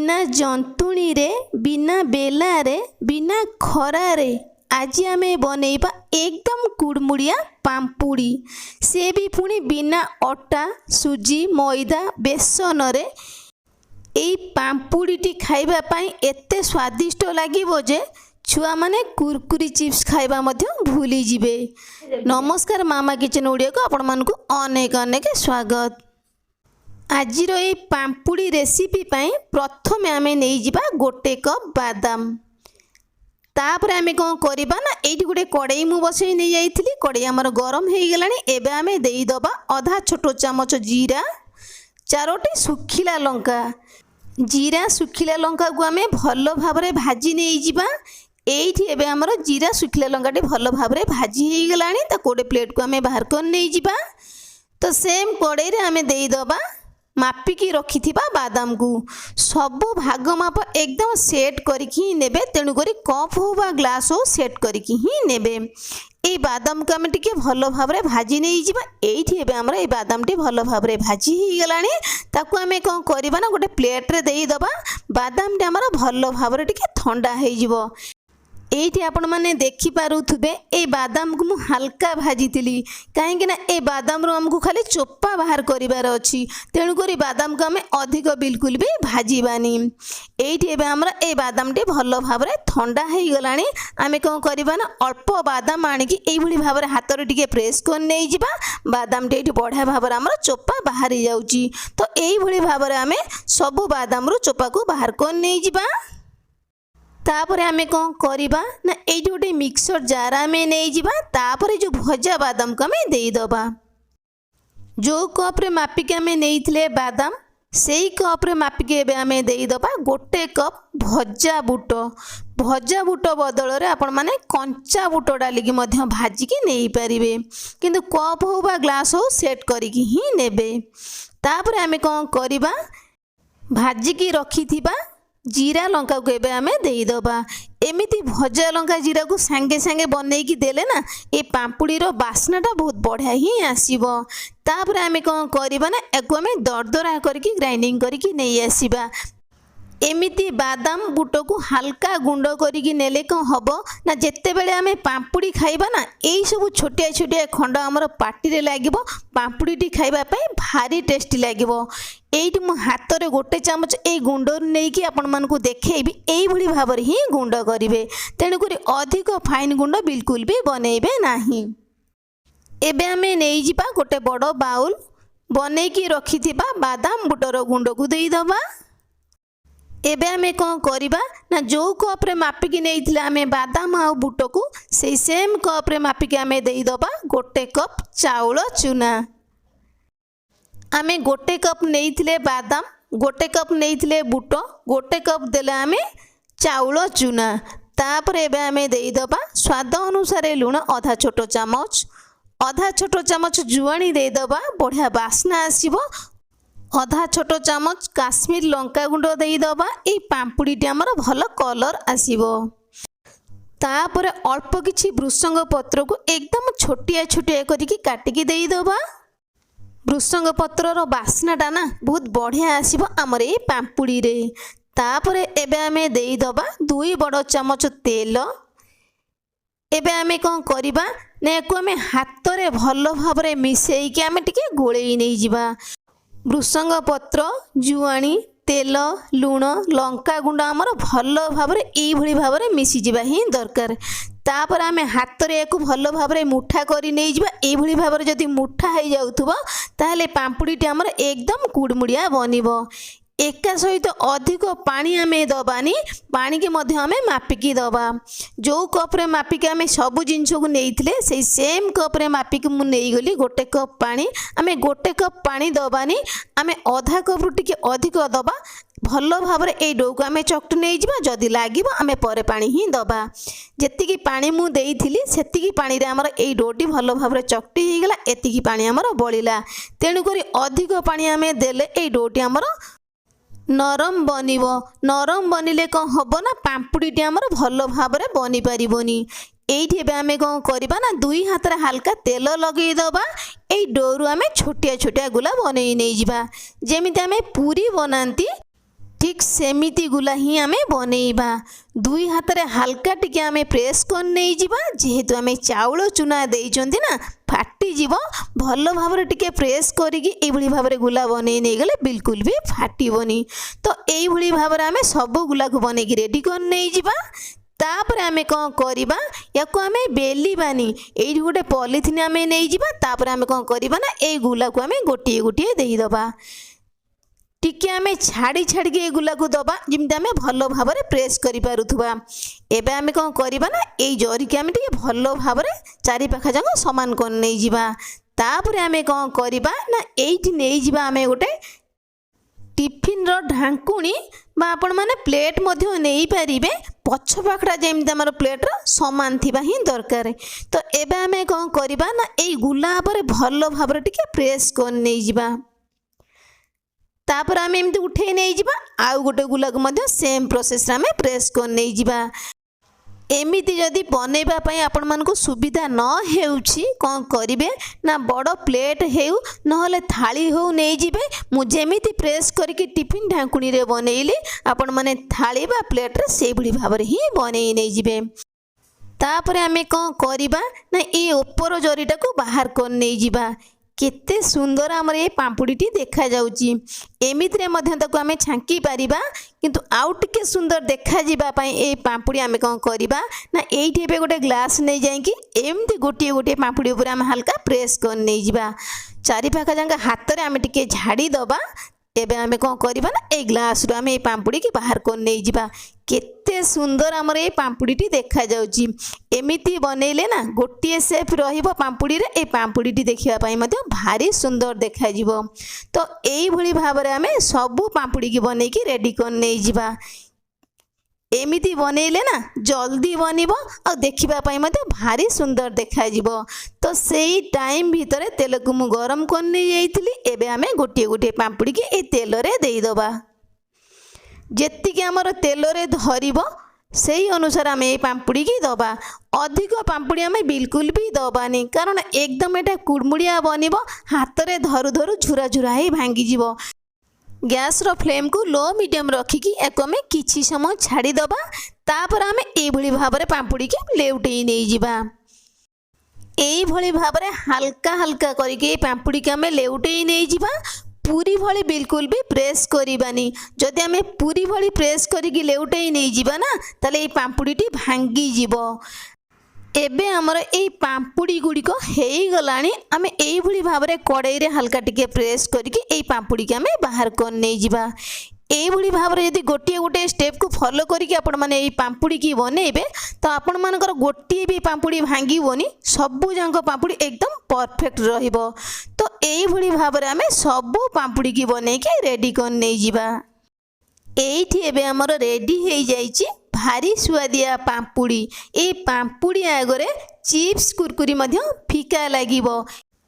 बिना जंतुणी रे बिना बेलारे बिना खरारे आज आम बनैबा एकदम कुड़मुड़िया पाम्पुड़ी से भी पुणी बिना अटा सुजी मैदा बेसन रे एई पाम्पुड़ीटी खाइबा पाई एते स्वादिष्ट लागिबो जे छुआ माने कुरकुरी चिप्स खाइबा मध्य भूली जिबे। नमस्कार मामा किचन ओडिया को आपण मानकु अनेक अनेक स्वागत। आजिर ए पाम्पुड़ी रेसिपी पाई प्रथमे आमे नहीं जिबा गोटे कप बादाम। तापर आमे कौन करिबा ना एठी गोटे कड़ाई मु बसई नहीं जाइथिली। कड़ाई हमर गरम हे गेलानी। एबे आमे देई दबा आधा छोटो चामच जीरा, चारोटी सुखिला लंका। जीरा सुखिला लंका को आमे भलो भाबरे भाजी नहीं जिबा। एठी एबे हमर जीरा सुखिला लंकाटी भलो भाबरे भाजी हे गेलानी। ता कोडे प्लेट को आमे बाहर कर नहीं जिबा। तो सेम कड़ाई रे आमे देई दबा मापिकी रखिथिबा बादाम को सबु भाग माप एकदम सेट करिकी नेबे। तेणु करी कप हो बा ग्लास हो सेट करिकी ही नेबे। ए बादाम को आमे टिके भलो भाबरे भाजी नहीं जिबा। एठी एबे हमर ए बादाम टी भलो भाबरे भाजी ही गेलानी। ताकू आमे कोन करिबा ना गोटे प्लेट रे देई दबा। बादाम टी हमर भलो भाबरे टिके ठंडा हे जिवो। एठी आपण माने देखि पारुथुबे ए बादाम को मु हल्का भाजी तिली काहेकि ना ए बादाम रो हमकु खाली चोपा बाहर करिवार अछि। तेणु करी बादाम को हमें अधिक बिल्कुल भी भाजीबानी। एठी एबे हमरा ए बादाम टी भलो भाबरे ठंडा हे गलानी। आमे कोन करिबा ना अल्प बादाम आनी कि एई भली भाबरे हाथ रे टिके प्रेस कर नै जिबा। बादाम टी एठी बढ़िया भाबरे हमरा चोपा बाहर जाउची। तो एई भली भाबरे आमे सब बादाम रो चोपा को बाहर कर नै जिबा। तापर आमे कौन करिबा ना एई गोटे मिक्सर जार आमे नहीं जिबा। तापर जो भजा बादाम को आमे देई दबा। जो कप रे मापिके आमे नेइथिले बादाम सेई कप रे मापिके एबे आमे देई दबा गोटे कप भजा बुट। भजा बुट बदल रे आपण माने कंचा बुट डाली की मध्य भाजी की नेई परिबे। किंतु कप हो बा ग्लास हो सेट करिकी ही नेबे। तापर आमे कौन करिबा भाजी की रखिथिबा जीरा लंका को एबे आमे देई दबा। एमिति भजा लंका जीरा को संगे संगे बनै की देले ना ए पाम्पुड़ी रो बास्नाटा बहुत बढ़िया ही आसीबो। तापर आमे कोन करिबा ना एको आमे दरदरा करके ग्राइंडिंग करके नहीं आसीबा। एमिति बादाम बुट को हल्का गुंड करके नेले कौन हबो ना जेते बेले आमे पाम्पुड़ी खाइबा ना एई सब छोटिया छोटिया खंड हमर पाटी रे लागिबो। पाम्पुड़ी टी खाइबा पई भारी टेस्टी लागिबो। एइटी मो हाथ रे गोटे चामच ए गुंड नै कि आपण मन को देखेबी एई भली भाबर ही गुंड करिवे। तेणु करी अधिक फाइन गुंड बिल्कुल भी बनेबे नाही। एबे आमे नै जिबा गोटे बड़ बाउल बनै की रखिथिबा बादाम बुटर गुंड को देई दबा। एबे आमे कौन करिबा ना जो कप रे मापिकी नेइथिले आमे बादाम आ बुट को सेई सेम कप रे मापिकी आमे देई दबा गोटे कप चाउल चूना। आमे गोटे कप नेइथिले बादाम गोटे कप नेइथिले बुट गोटे कप देले आमे चाउल चूना। तापर एबे आमे देई दबा स्वाद अनुसार लूण आधा छोटो चामच। आधा छोटो चामच जुआणी देई दबा बढ़िया बास्ना आसीबो। आधा छोटो चामच काश्मीर लंका गुंड देई दबा। ए पाम्पुड़ी टी हमर भलो कलर आसीबो। तापर अल्प किछि भृषंग पत्र को एकदम छोटिया छोटिया करिकी काटिकी देई दबा। भृषंग पत्र रो बास्नाटा ना बहुत बढ़िया आसीबो हमर ए पाम्पुड़ी रे। तापर एबे आमे देई दबा 2 बड़ चामच तेल। एबे आमे कोन करिबा ने को आमे हाथ रे भलो भाबरे मिसेई के आमे टिके गोळेई नै जिबा। भृषंग पत्र जुआणी तेल लूण लंका गुंड आमर भलो भाबरे एई भली भाबरे मिसी जिबा ही दरकार। तापर आमे हाथ रे एको भलो भाबरे मुठा करी नै जिबा। एई भली भाबरे जदी मुठा हे जाउथबो ताले पाम्पुड़ी टी हमर एकदम कुड़मुड़िया बनिबो। एका सहित अधिक पानी आमे दबानी। पानी के मध्य आमे मापिकी दबा। जो कप रे मापिकी आमे सब जिंस को नेइथिले सेई सेम कप रे मापिकी मु नेई गली गोटे कप पानी। आमे गोटे कप पानी दबानी आमे आधा कप रु टिके अधिक दबा। भलो भाबरे ए डो को आमे चकटू नै जिबा। जदी लागिबो आमे परे पानी ही दबा। जेतिकी पानी मु देइथिली सेतिकी पानी रे हमर ए डोटी भलो भाबरे चकटी हे गेला। एतिकी पानी हमर बळिला। तेणु करी अधिक पानी आमे देले ए डोटी हमर नरम बनिबो। नरम बनिले कौन हबो ना पाम्पुड़ी टी हमर भलो भाबरे बनी परिबोनी। एइठी एबे आमे कौन करिबा ना 2 हाथ रे हल्का तेल लगेई दबा। एई डोरु आमे छोटिया छोटिया गुला बनेई नै जिबा। जेमिति आमे पूरी बनांती ठीक सेमिति गुला ही आमे बनेइबा। दुई हाथ रे हल्का टिके आमे प्रेस कर नहीं जिबा। जेहेतु आमे चाउल चुना देइचंती ना फाटी जीव, भल भाव टिके प्रेस करिकी एभली भाव रे गुला बनै नै गले बिल्कुल भी फाटिबनी। तो एभली भाव रे आमे सब गुला को बनै की रेडी कर नहीं जिबा। तापर आमे कौन करिबा, याको आमे बेलिबानी, एई गोटे पॉलिथिन आमे नै जिबा। तापर आमे कौन करिबा ना ए गुला को आमे गोटिए गोटिए देई दबा। टिके आमे छाड़ी छाड़ी के गुला को दबा, जिमते आमे भलो भाव रे प्रेस करि पारुथुबा। एबे आमे कौन करिबा ना एई जरी के आमे टिके भलो भाव रे चारि पाखा जाक समान कर नै जिबा। तापर आमे कौन करिबा ना एइठी नै जिबा आमे गोटे टिफिन रो ढांकुणी बा आपण माने प्लेट मध्य नहीं पारिबे। पछ पाखड़ा जेमती हमर प्लेट रो समान थिबा ही दरकार। तो एबे आमे कौन करिबा ना एई गुला पर भलो भाव रे टिके प्रेस कर नै जिबा। तापर आमे एमती उठे नहीं जिबा। आउ गोटे गुला को मध्य सेम प्रोसेस रे आमे प्रेस कर नहीं जिबा। एमिति जदि बनैबा पई आपण मानको सुविधा न हेउछि कोन करिवे ना बड़ प्लेट हेउ नहले थाली हो नै जिबे। मु जेमिति प्रेस करके टिफिन ढांकुणी रे बनैली आपण माने थाली बा प्लेट रे से बुढी भाव रे ही बनै नै जिबे। तापर आमे कोन करिबा ना ए ऊपर जरीटा को बाहर कर नै जिबा। केते सुंदर आमर ये पाम्पुड़ीटी देखा जाउची। एमितिरे मध्य ताको आमे छांकी पारिबा, किंतु आउ टिके सुंदर देखा जिबा पई ए पाम्पुड़ी आमे कोन करिबा ना एइठी बे गोटे ग्लास नै जाई कि एमती गोटिए गोटिए पाम्पुड़ी ऊपर आमे हल्का प्रेस कर नै जिबा। चारि पाखा जांगा हाथ रे आमे टिके झाड़ी दबा। एबे आमे कोन करिबा ना ए ग्लास रो आमे ए पाम्पुड़ी की बाहर कर नै जिबा। केते सुंदर आमर ए पाम्पुड़ीटी देखा जाउची। एमिति बनैले ना गोटिए शेप रहिबो पाम्पुड़ी रे। ए पाम्पुड़ीटी देखिबा पई मध्य भारी सुंदर देखा जिवो। तो एई भली भाव रे आमे सबु पाम्पुड़ी की बनै की रेडी कर नै जिबा। एमिति बनैले ना जल्दी बनिबो और देखिबा पई मते भारी सुंदर देखा जिवो। तो सेई टाइम भीतर तेल को मु गरम कर नै जाइथिली। एबे आमे गोटिए गोटिए पाम्पुड़ी की ए तेल रे देई दबा। जेतिके हमर तेल रे धरिबो सेई अनुसार आमे ए पाम्पुड़ी की दबा। अधिक पाम्पुड़ी आमे बिल्कुल भी दबानी, कारण एकदम एटा कुड़मुड़िया बनिबो। हाथ रे धरु धरु झुरा झुरा ही भांगी जिवो। गैस रो फ्लेम को लो मीडियम रखिकी एको में किछि समय छाड़ी दबा। तापर आमे ए भली भाव रे पाम्पुड़ी के लेउटेई नै जिबा। एई भली भाव रे हल्का हल्का करिके पाम्पुड़ी के आमे लेउटेई नै जिबा। पूरी भली बिल्कुल भी प्रेस करिबानी। जदि आमे पूरी भली प्रेस करिके लेउटेई नै जिबा ना ताले ए पाम्पुड़ीटी भांगी जिवो। एबे हमर ए पाम्पुड़ी गुड़िक हेई गलानी। आमे एई भली भाव रे कड़ाई रे हल्का टिके प्रेस करके ए पाम्पुड़ी के आमे बाहर कर नै जिबा। एई भली भाव रे यदि गोटिए गोटिए स्टेप को फॉलो करके आपण माने ए पाम्पुड़ी की बनेबे तो आपण मानकर गोटिए भी पाम्पुड़ी भांगीबोनी। सबु जांक पाम्पुड़ी एकदम परफेक्ट रहिबो। तो एई भली भाव रे आमे सबु पाम्पुड़ी की बनै के रेडी कर नै जिबा। एइठी एबे हमर रेडी हेई जाईची भारी सुआदिया पाम्पुड़ी। ए पाम्पुड़ी आगरे चिप्स कुरकुरी मध्य फिका लागिबो।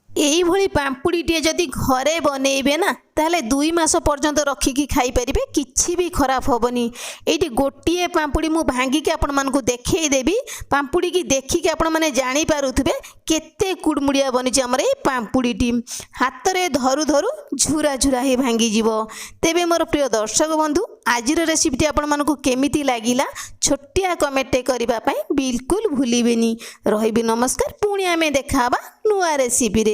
एई भली पाम्पुड़ीटे जदि घरे बनेइबे ना ताहले 2 मास पर्यंत रखिकी खाई परिबे, किछि भी खराब होबनी। एइटी गोटिए पाम्पुड़ी मु भांगी के आपण मानकु देखै देबी। पाम्पुड़ी की देखि के आपण माने जानि पारुथबे केते कुड़मुड़िया बनिछि हमर ए पाम्पुड़ीटी। हाथ रे धरु धरु झुरा झुरा ही भांगी जिवो। तेबे मोर प्रिय दर्शक बंधु आजिर रेसिपीटी आपण मानकु केमिति लागिला छोटिया कमेंट करिबा पई बिल्कुल भूलिबेनी। रहिबी नमस्कार। पुणी आमे देखाबा नुआ रेसिपी रे।